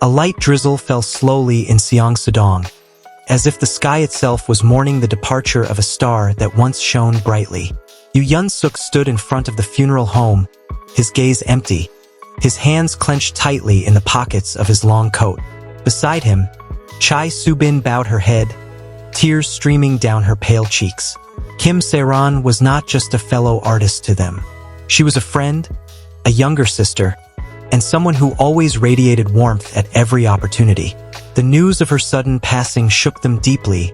A light drizzle fell slowly in Seong-sadong, as if the sky itself was mourning the departure of a star that once shone brightly. Yeon-seok stood in front of the funeral home, his gaze empty, his hands clenched tightly in the pockets of his long coat. Beside him, Chae Soo-bin bowed her head, tears streaming down her pale cheeks. Sae-ron was not just a fellow artist to them. She was a friend, a younger sister, and someone who always radiated warmth at every opportunity. The news of her sudden passing shook them deeply,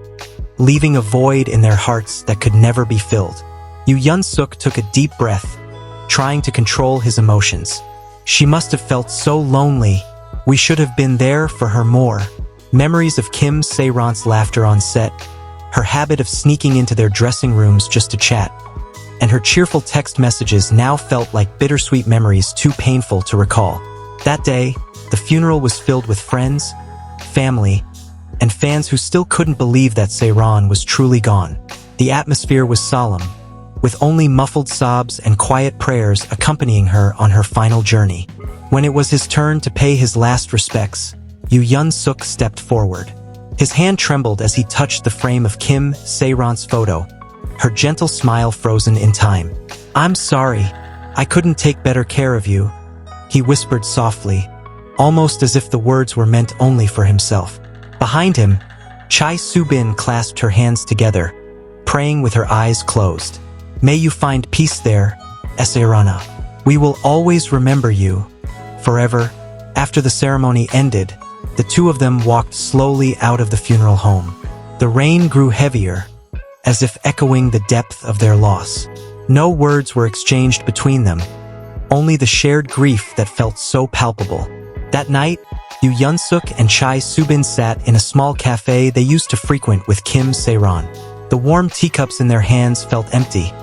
leaving a void in their hearts that could never be filled. Yeon-seok took a deep breath, trying to control his emotions. She must have felt so lonely. We should have been there for her more. Memories of Sae-ron's laughter on set, her habit of sneaking into their dressing rooms just to chat, and her cheerful text messages now felt like bittersweet memories too painful to recall. That day, the funeral was filled with friends, family, and fans who still couldn't believe that Sae-ron was truly gone. The atmosphere was solemn, with only muffled sobs and quiet prayers accompanying her on her final journey. When it was his turn to pay his last respects, Yeon-seok stepped forward. His hand trembled as he touched the frame of Sae-ron's photo, her gentle smile frozen in time. "I'm sorry, I couldn't take better care of you," he whispered softly, almost as if the words were meant only for himself. Behind him, Chae Soo-bin clasped her hands together, praying with her eyes closed. "May you find peace there, Sae-ron. We will always remember you, forever." After the ceremony ended, the two of them walked slowly out of the funeral home. The rain grew heavier, as if echoing the depth of their loss. No words were exchanged between them, only the shared grief that felt so palpable. That night, Yeon-seok and Chae Soo-bin sat in a small cafe they used to frequent with Sae-ron. The warm teacups in their hands felt empty,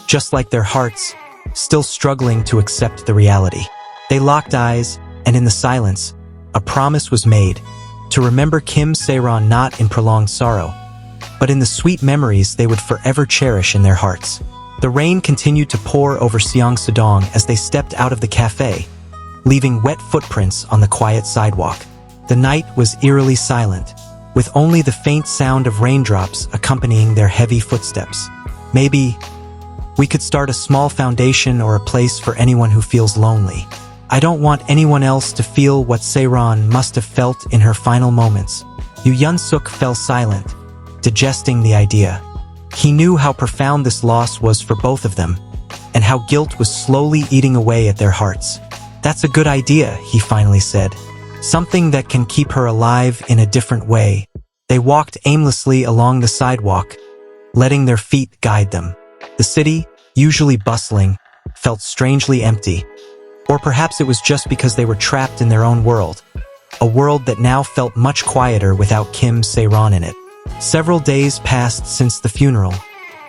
just like their hearts, still struggling to accept the reality. They locked eyes, and in the silence, a promise was made, to remember Sae-ron not in prolonged sorrow, but in the sweet memories they would forever cherish in their hearts. The rain continued to pour over Seong-sadong as they stepped out of the cafe, leaving wet footprints on the quiet sidewalk. The night was eerily silent, with only the faint sound of raindrops accompanying their heavy footsteps. "Maybe we could start a small foundation or a place for anyone who feels lonely. I don't want anyone else to feel what Sae-ron must have felt in her final moments." Yeon-seok fell silent, digesting the idea. He knew how profound this loss was for both of them, and how guilt was slowly eating away at their hearts. "That's a good idea," he finally said. "Something that can keep her alive in a different way." They walked aimlessly along the sidewalk, letting their feet guide them. The city, usually bustling, felt strangely empty. Or perhaps it was just because they were trapped in their own world, a world that now felt much quieter without Sae-ron in it. Several days passed since the funeral,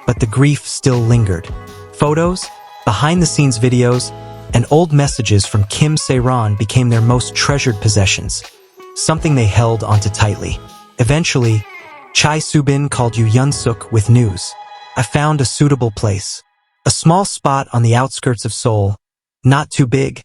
but the grief still lingered. Photos, behind-the-scenes videos, and old messages from Sae-ron became their most treasured possessions, something they held onto tightly. Eventually, Chae Soo-bin called Yeon-seok with news. "I found a suitable place. A small spot on the outskirts of Seoul. Not too big,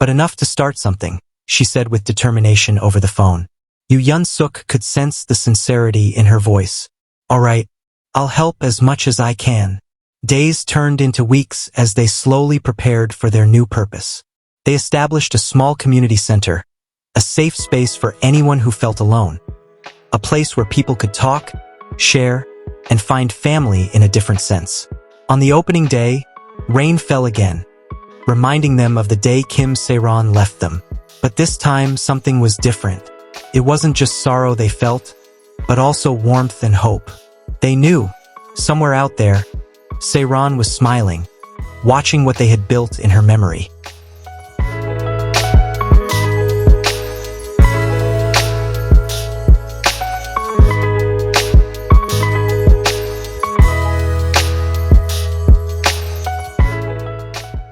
but enough to start something," she said with determination over the phone. Yeon-seok could sense the sincerity in her voice. "All right, I'll help as much as I can." Days turned into weeks as they slowly prepared for their new purpose. They established a small community center, a safe space for anyone who felt alone, a place where people could talk, share, and find family in a different sense. On the opening day, rain fell again, reminding them of the day Sae-ron left them. But this time, something was different. It wasn't just sorrow they felt, but also warmth and hope. They knew, somewhere out there, Sae-ron was smiling, watching what they had built in her memory.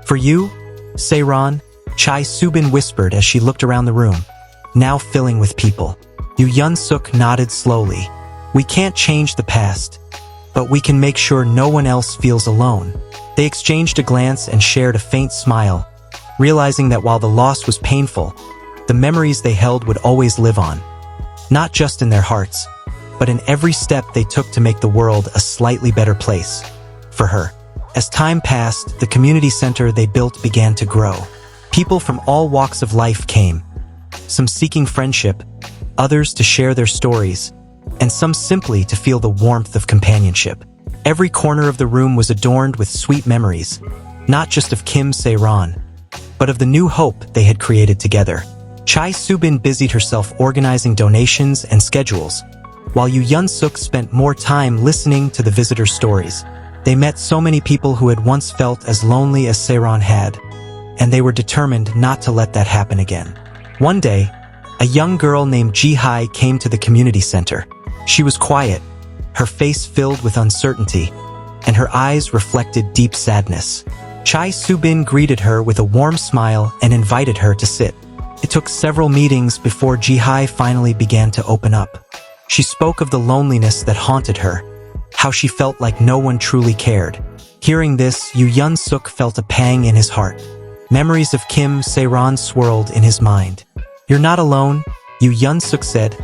"For you, Sae-ron," Chae Soo-bin whispered as she looked around the room, now filling with people. Yeon-seok nodded slowly. "We can't change the past, but we can make sure no one else feels alone." They exchanged a glance and shared a faint smile, realizing that while the loss was painful, the memories they held would always live on. Not just in their hearts, but in every step they took to make the world a slightly better place for her. As time passed, the community center they built began to grow. People from all walks of life came, some seeking friendship, others to share their stories, and some simply to feel the warmth of companionship. Every corner of the room was adorned with sweet memories, not just of Kim Sae-ron, but of the new hope they had created together. Chae Soo-bin busied herself organizing donations and schedules, while Yeon-seok spent more time listening to the visitors' stories. They met so many people who had once felt as lonely as Sae-ron had, and they were determined not to let that happen again. One day, a young girl named Ji-hye came to the community center. She was quiet, her face filled with uncertainty, and her eyes reflected deep sadness. Chae Soo-bin greeted her with a warm smile and invited her to sit. It took several meetings before Ji-hye finally began to open up. She spoke of the loneliness that haunted her, how she felt like no one truly cared. Hearing this, Yeon-seok felt a pang in his heart. Memories of Kim Sae-ron swirled in his mind. "You're not alone," Yeon-seok said.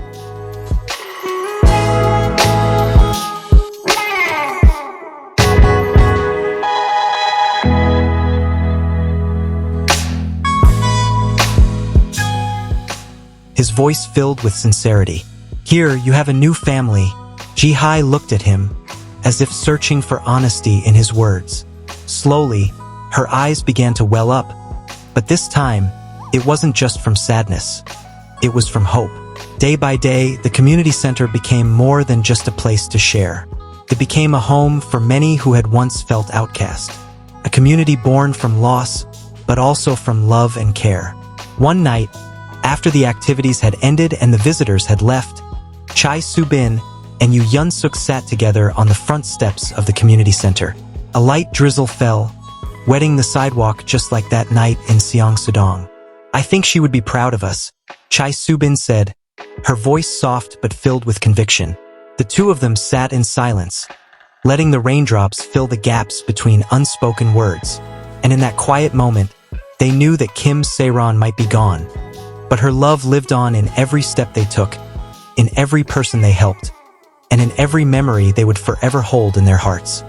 His voice filled with sincerity. "Here, you have a new family." Ji-hye looked at him, as if searching for honesty in his words. Slowly, her eyes began to well up, but this time, it wasn't just from sadness. It was from hope. Day by day, the community center became more than just a place to share. It became a home for many who had once felt outcast. A community born from loss, but also from love and care. One night, after the activities had ended and the visitors had left, Chae Soo-bin and Yeon-seok sat together on the front steps of the community center. A light drizzle fell, wetting the sidewalk just like that night in Seong-sadong. "I think she would be proud of us," Chae Soo-bin said, her voice soft but filled with conviction. The two of them sat in silence, letting the raindrops fill the gaps between unspoken words. And in that quiet moment, they knew that Kim Sae-ron might be gone, but her love lived on in every step they took, in every person they helped, and in every memory they would forever hold in their hearts.